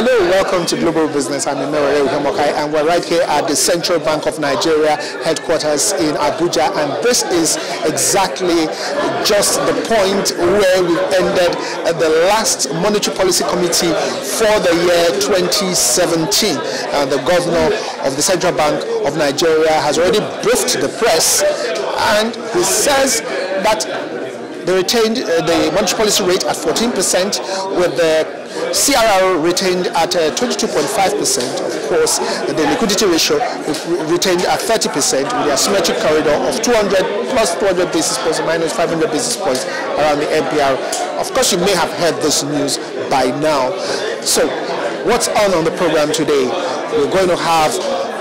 Hello, welcome to Global Business. I'm Emere Uhemokai, and we're right here at the Central Bank of Nigeria headquarters in Abuja, and this is exactly just the point where we ended the last Monetary Policy Committee for the year 2017. The governor of the Central Bank of Nigeria has already briefed the press, and he says that they retained the monetary policy rate at 14%, with the CRR retained at 22.5%. Of course, the liquidity ratio retained at 30%, with the asymmetric corridor of 200 plus 200 basis points minus 500 basis points around the MPR. Of course, you may have heard this news by now. So, what's on the program today? We're going to have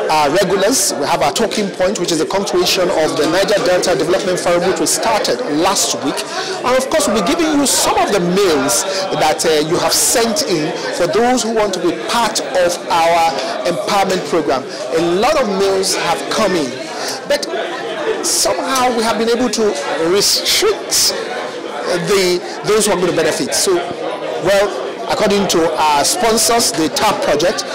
our regulars. We have our talking point, which is the continuation of the Niger Delta Development Forum, which we started last week. And of course, we'll be giving you some of the mails that you have sent in for those who want to be part of our empowerment program. A lot of mails have come in, but somehow we have been able to restrict those who are going to benefit. So, well, according to our sponsors, the TAP project,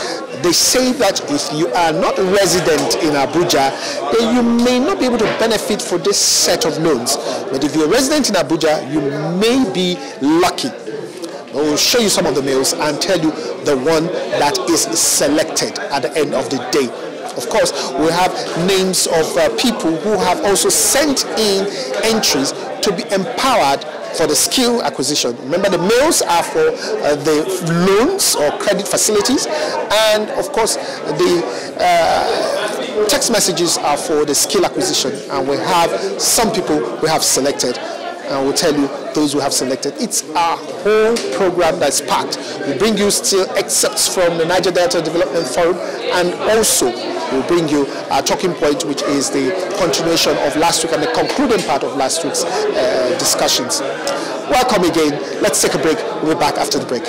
they say that if you are not resident in Abuja, then you may not be able to benefit for this set of loans. But if you're a resident in Abuja, you may be lucky. We'll show you some of the mails and tell you the one that is selected at the end of the day. Of course, we have names of people who have also sent in entries to be empowered for the skill acquisition. Remember, the mails are for the loans or credit facilities, and of course the text messages are for the skill acquisition. And we have some people we have selected, and we'll tell you those who have selected. It's our whole program that's packed. We bring you still excerpts from the Niger Delta Development Forum, and also we'll bring you our talking point, which is the continuation of last week and the concluding part of last week's discussions. Welcome again. Let's take a break. We'll be back after the break.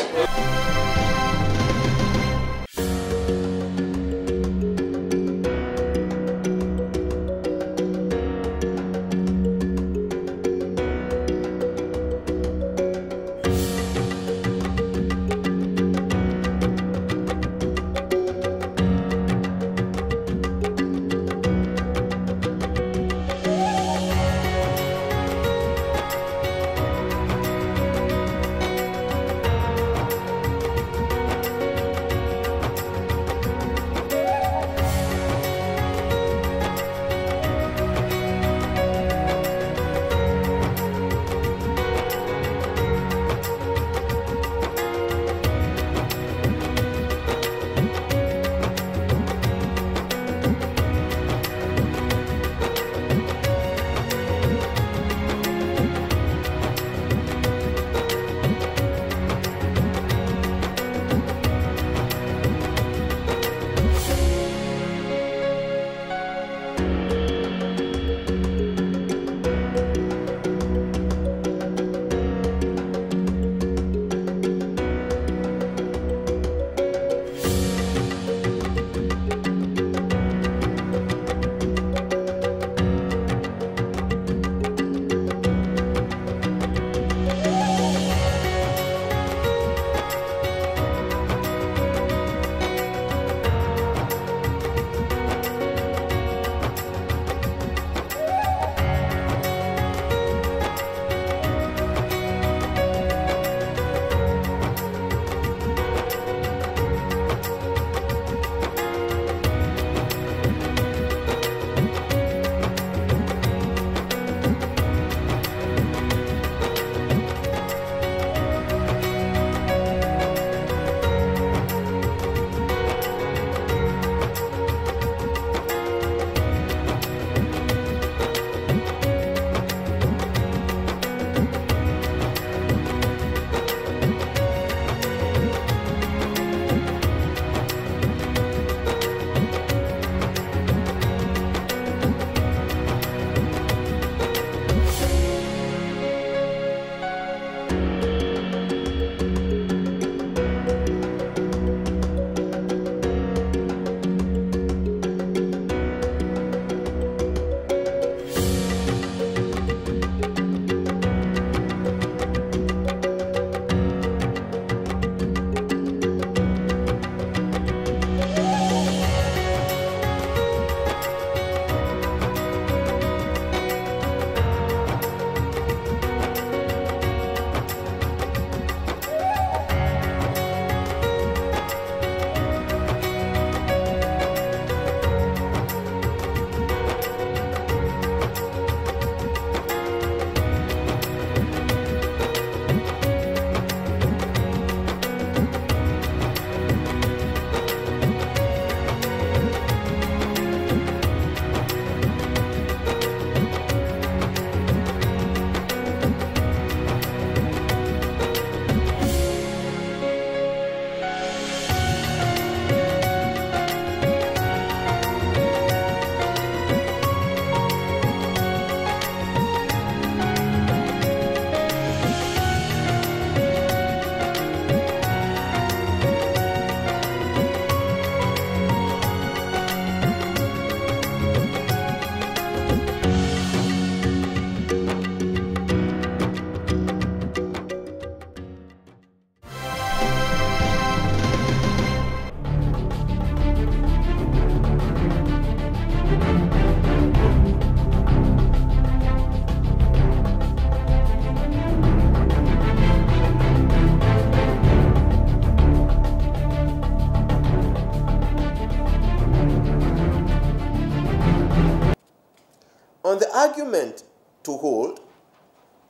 On the argument to hold,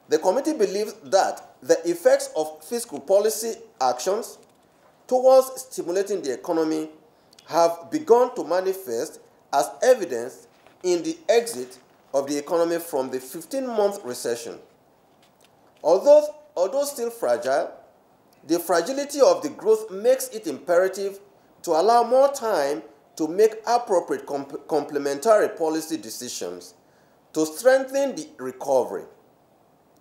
the committee believes that the effects of fiscal policy actions towards stimulating the economy have begun to manifest as evidenced in the exit of the economy from the 15-month recession. Although still fragile, the fragility of the growth makes it imperative to allow more time to make appropriate complementary policy decisions to strengthen the recovery.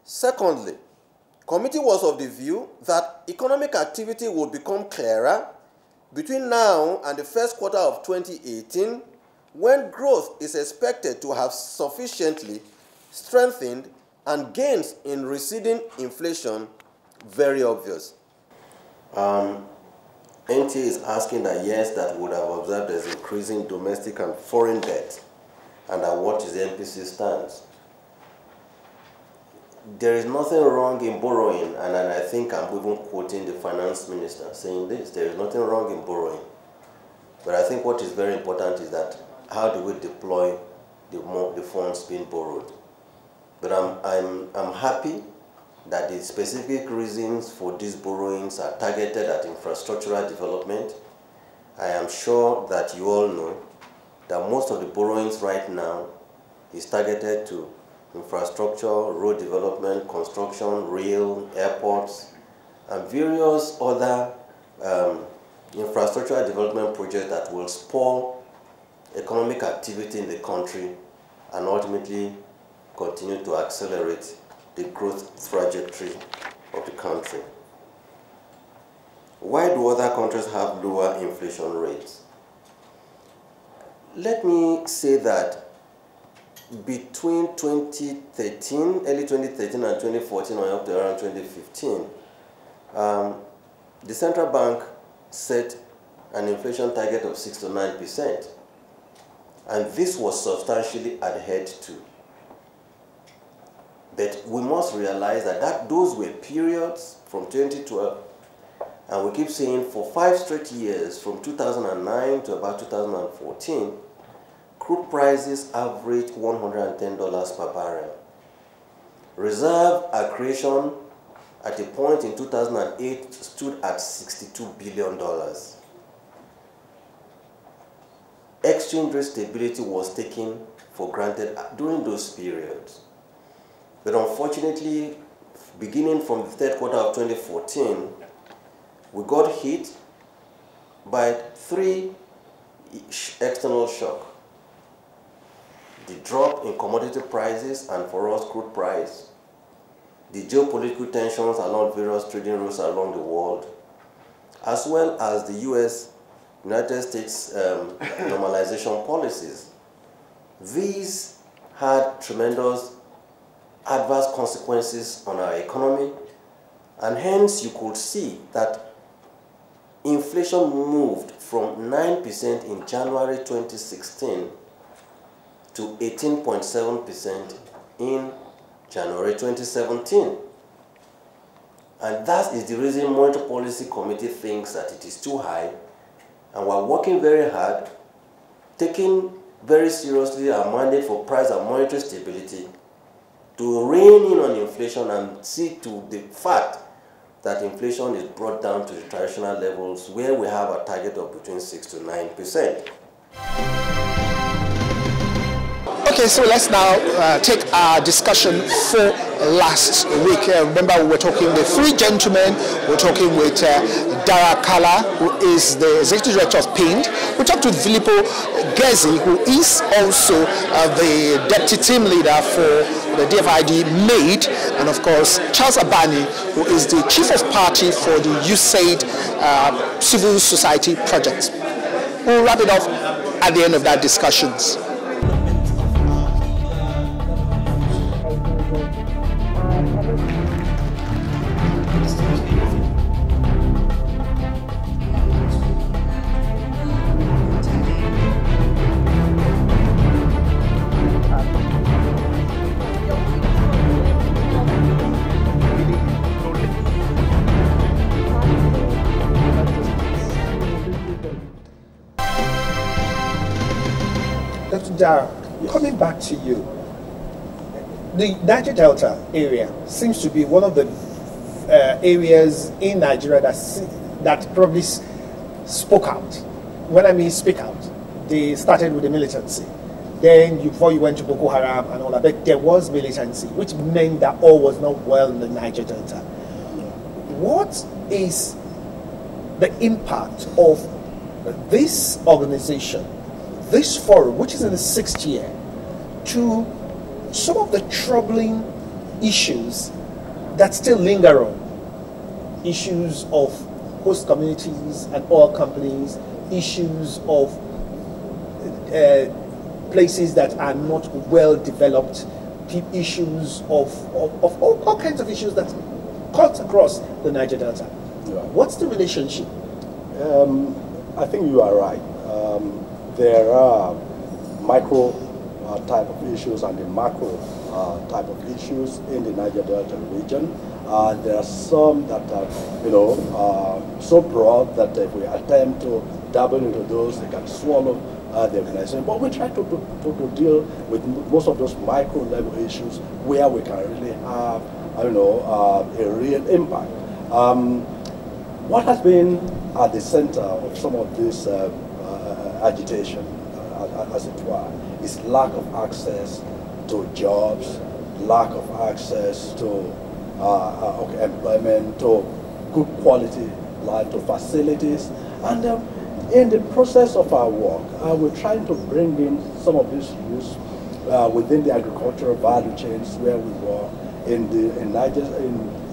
Secondly, the committee was of the view that economic activity would become clearer between now and the first quarter of 2018, when growth is expected to have sufficiently strengthened and gains in receding inflation very obvious. NTA is asking that yes, that would have observed as increasing domestic and foreign debt, and that what is the MPC stance. There is nothing wrong in borrowing, and I think I'm even quoting the finance minister saying this, there is nothing wrong in borrowing. But I think what is very important is that how do we deploy the funds being borrowed? But I'm happy that the specific reasons for these borrowings are targeted at infrastructural development. I am sure that you all know that most of the borrowings right now is targeted to infrastructure, road development, construction, rail, airports, and various other infrastructural development projects that will spur economic activity in the country and ultimately continue to accelerate the growth trajectory of the country. Why do other countries have lower inflation rates? Let me say that between early 2013 and 2014 or up to around 2015, the central bank set an inflation target of 6 to 9%, and this was substantially adhered to. But we must realize that those were periods from 2012, and we keep saying for 5 straight years, from 2009 to about 2014, crude prices averaged $110 per barrel. Reserve accretion at a point in 2008 stood at $62 billion. Exchange rate stability was taken for granted during those periods. But unfortunately, beginning from the third quarter of 2014, we got hit by 3 external shocks. The drop in commodity prices, and for us, crude price, the geopolitical tensions along various trading routes along the world, as well as the United States normalization policies. These had tremendous adverse consequences on our economy, and hence you could see that inflation moved from 9% in January 2016 to 18.7% in January 2017. And that is the reason Monetary Policy Committee thinks that it is too high, and we're working very hard, taking very seriously our mandate for price and monetary stability to rein in on inflation and see to the fact that inflation is brought down to the traditional levels where we have a target of between 6 to 9%. Okay, so let's now take our discussion for last week. Remember, we were talking with 3 gentlemen. We're talking with Dara Kala, who is the Executive Director of PIND. We talked with Filippo Gezi, who is also the Deputy Team Leader for the DFID MAID, and of course, Charles Abani, who is the Chief of Party for the USAID Civil Society Project. We'll wrap it up at the end of that discussions. Dr. Dara, coming back to you, The Niger Delta area seems to be one of the areas in Nigeria that probably spoke out. When I mean speak out, they started with the militancy. Then before you went to Boko Haram and all that, but there was militancy, which meant that all was not well in the Niger Delta. What is the impact of this organization, this forum, which is in the 6th year, to some of the troubling issues that still linger on? Issues of host communities and oil companies, issues of places that are not well developed, issues of all kinds of issues that cut across the Niger Delta. Yeah. What's the relationship? I think you are right. There are micro type of issues and the macro type of issues in the Niger Delta region. There are some that are, so broad that if we attempt to dabble into those, they can swallow the organization. But we try to deal with most of those micro level issues where we can really have, a real impact. What has been at the center of some of this agitation, as it were, is lack of access to jobs, lack of access to employment, to good quality life, to facilities. And in the process of our work, we're trying to bring in some of these issues within the agricultural value chains where we work. In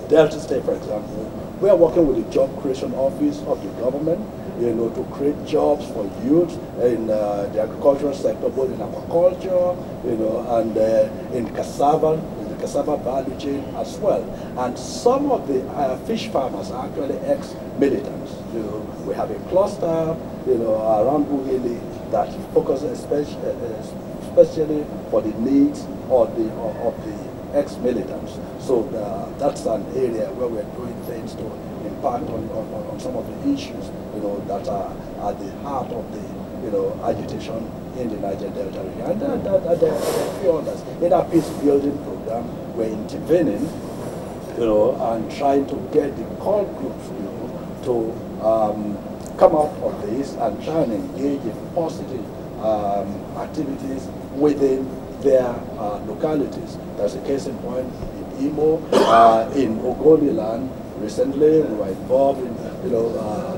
Delta State, for example, we are working with the Job Creation Office of the government, to create jobs for youth in the agricultural sector, both in aquaculture, and in cassava value chain as well. And some of the fish farmers are actually ex-militants. We have a cluster, around Ugili that focuses especially for the needs of the ex-militants. So that's an area where we're doing things to impact on some of the issues, that are at the heart of the, agitation in the Niger Delta region. And there are a few others. In our peace building program, we're intervening, and trying to get the core groups, to come out of this and try and engage in positive activities within their localities. There's a case in point in Imo, in Ogoniland. Recently, we were involved in,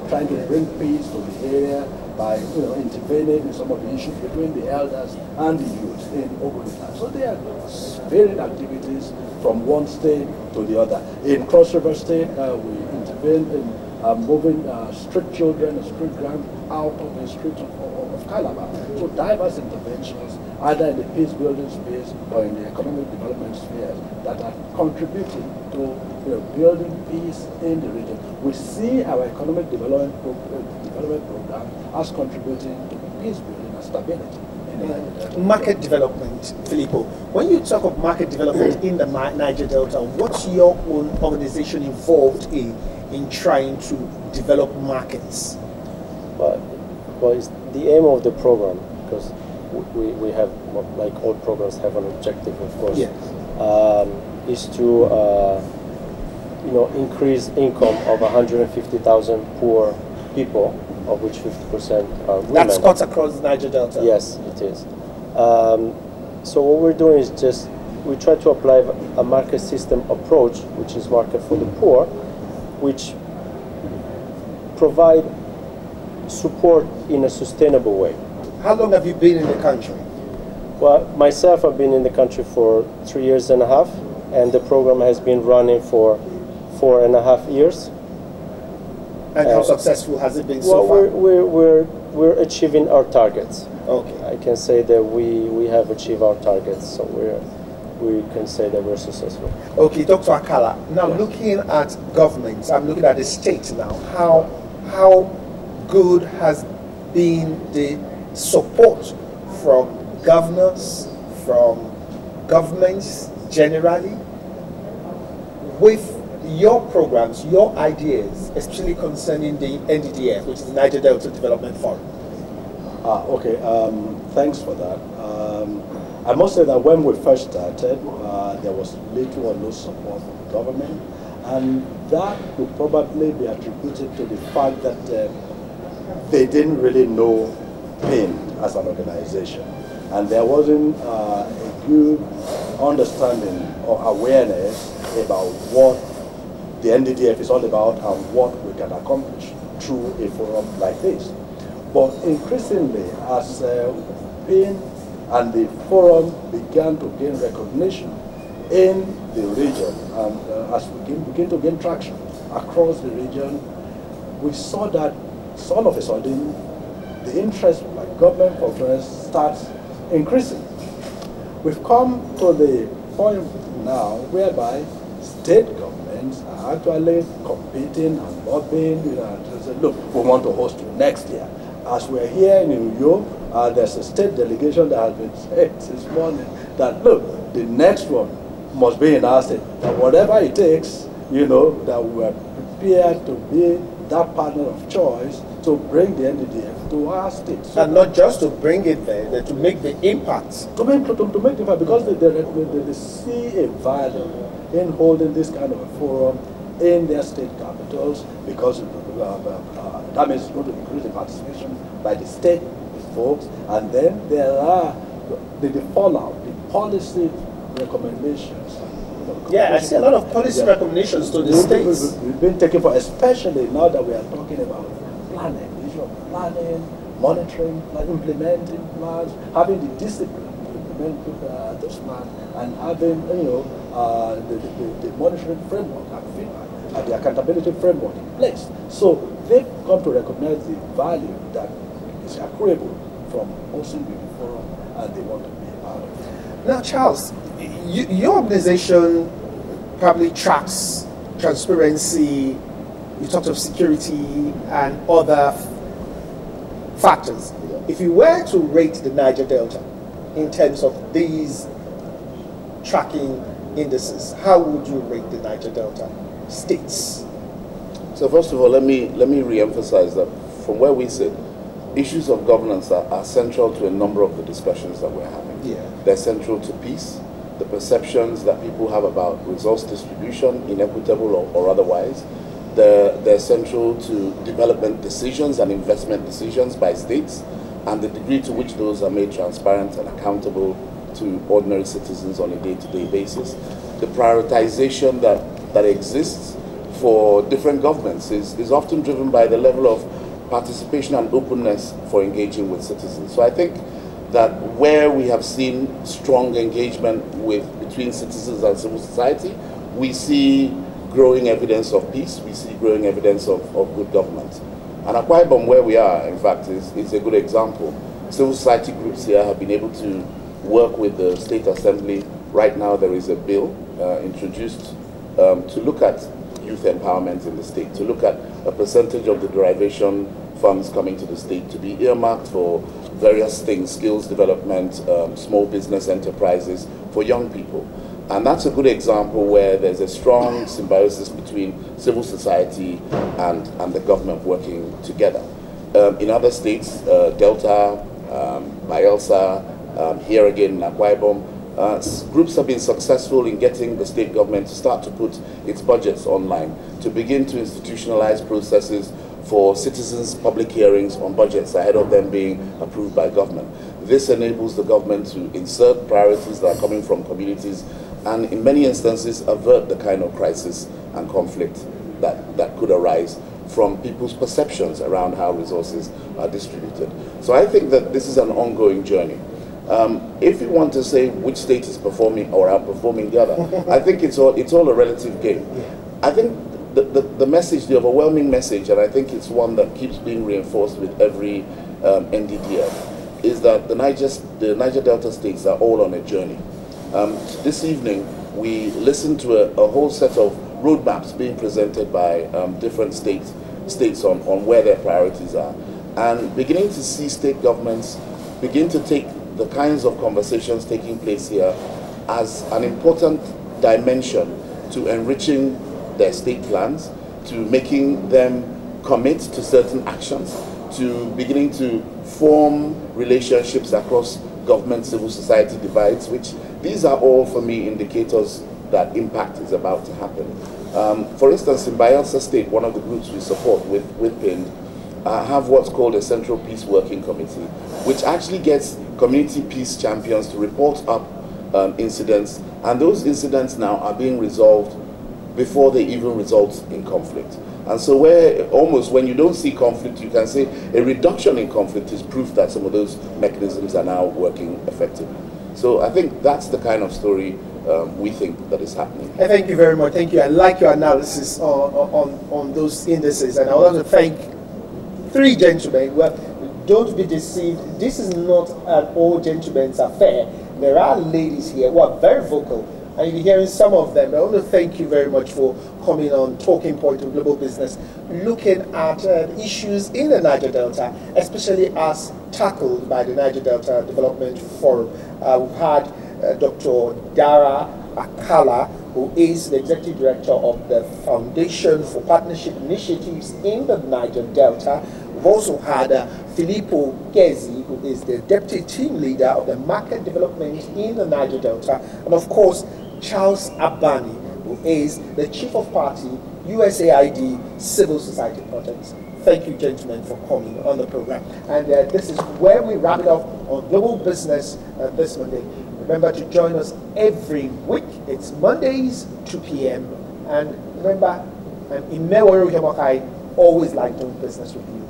trying to bring peace to the area by, intervening in some of the issues between the elders and the youth in Ogoniland. So there are varying activities from one state to the other. In Cross River State, we intervened in moving street children and street grand out of the streets of Calabar. So diverse interventions, either in the peace building space or in the economic development sphere, that are contributing to building peace in the region. We see our economic development program as contributing to peace building and stability. Market development, Filippo. When you talk of market development in the Niger Delta, what's your own organization involved in trying to develop markets? Well, it's the aim of the program, because we have, like all programs, have an objective, of course. Yes. Is to increase income of 150,000 poor people, of which 50% are women. That's cut across the Niger Delta. Yes, it is. So what we're doing is we try to apply a market system approach, which is market for the poor, which provide support in a sustainable way. How long have you been in the country? Well, myself, I've been in the country for 3 years and a half, and the program has been running for 4.5 years. And how successful has it been so far? Well, we're achieving our targets. Okay. I can say that we have achieved our targets, so we can say that we're successful. Okay, Dr. Akala. Now, yes. Looking at governments, I'm looking at the state now. How good has been the support from governors, from governments generally, with your programs, your ideas, especially concerning the NDDF, which is the Niger Delta Development Forum? Okay, thanks for that. I must say that when we first started, there was little or no support from the government, and that could probably be attributed to the fact that they didn't really know PAIN as an organization, and there wasn't a good understanding or awareness about what the NDDF is all about and what we can accomplish through a forum like this. But increasingly, as PAIN and the forum began to gain recognition in the region, and as we begin to gain traction across the region, we saw that all of a sudden the interest by government functionaries starts increasing. We've come to the point now whereby state governments are actually competing and lobbying, to say, look, we want to host you next year. As we're here in New York, there's a state delegation that has been said this morning that, look, the next one must be in our state. That whatever it takes, that we're prepared to be that partner of choice to bring the NDDF to our state. So and not just to bring it there, but to make the impact. To make the impact, because they see a value in holding this kind of a forum in their state capitals, because that means it's going to increase the participation by the state folks, and then there are the fallout, the policy recommendations. Yeah, I see a lot of policy recommendations to the states. We've been taking for, especially now that we are talking about planning, the issue of planning, monitoring, implementing plans, having the discipline to implement those plans, and having the monitoring framework and the accountability framework in place. So they've come to recognize the value that is accruable from hosting the forum, and they want to be a part of it. Now, Charles, your organization probably tracks transparency, you talked of security and other factors. If you were to rate the Niger Delta in terms of these tracking indices, how would you rate the Niger Delta states? So first of all, let me re-emphasize that from where we sit, issues of governance are central to a number of the discussions that we're having. Yeah. They're central to peace, the perceptions that people have about resource distribution, inequitable or otherwise. They're central to development decisions and investment decisions by states, and the degree to which those are made transparent and accountable to ordinary citizens on a day-to-day basis. The prioritization that exists for different governments is often driven by the level of participation and openness for engaging with citizens. So I think that where we have seen strong engagement between citizens and civil society, we see growing evidence of peace, we see growing evidence of good government. And Akwa Ibom, where we are, in fact, is a good example. Civil society groups here have been able to work with the State Assembly. Right now there is a bill introduced to look at youth empowerment in the state, to look at a percentage of the derivation funds coming to the state to be earmarked for various things, skills development, small business enterprises for young people. And that's a good example where there's a strong symbiosis between civil society and the government working together. In other states, Delta, Bayelsa, here again in Akwa Ibom, groups have been successful in getting the state government to start to put its budgets online, to begin to institutionalize processes for citizens' public hearings on budgets ahead of them being approved by government. This enables the government to insert priorities that are coming from communities and in many instances avert the kind of crisis and conflict that could arise from people's perceptions around how resources are distributed. So I think that this is an ongoing journey. If you want to say which state is performing or outperforming the other, I think it's all a relative game. I think the message, the overwhelming message, and I think it's one that keeps being reinforced with every NDDF, is that the Niger Delta states are all on a journey. This evening, we listened to a whole set of roadmaps being presented by different states on where their priorities are, and beginning to see state governments begin to take the kinds of conversations taking place here as an important dimension to enriching their state plans, to making them commit to certain actions, to beginning to form relationships across government civil society divides, which these are all for me indicators that impact is about to happen. For instance, in Bayelsa State, one of the groups we support with PIND have what's called a Central Peace Working Committee, which actually gets community peace champions to report up incidents, and those incidents now are being resolved before they even result in conflict. And so where almost when you don't see conflict, you can say a reduction in conflict is proof that some of those mechanisms are now working effectively. So I think that's the kind of story we think that is happening. Thank you very much. Thank you. I like your analysis on those indices, and I want to thank three gentlemen. Well, don't be deceived. This is not an all gentlemen's affair. There are ladies here who are very vocal, and you're hearing some of them. I want to thank you very much for coming on Talking Point of Global Business, looking at issues in the Niger Delta, especially as tackled by the Niger Delta Development Forum. We've had Dr. Dara Akala, who is the Executive Director of the Foundation for Partnership Initiatives in the Niger Delta. We've also had Filippo Gezi, who is the Deputy Team Leader of the Market Development in the Niger Delta. And of course, Charles Abani, who is the Chief of Party, USAID Civil Society Projects. Thank you, gentlemen, for coming on the program. And this is where we wrap it up on Global Business this Monday. Remember to join us every week. It's Mondays, 2 p.m. And remember, I'm Imeweru Yamokai, always like doing business with you.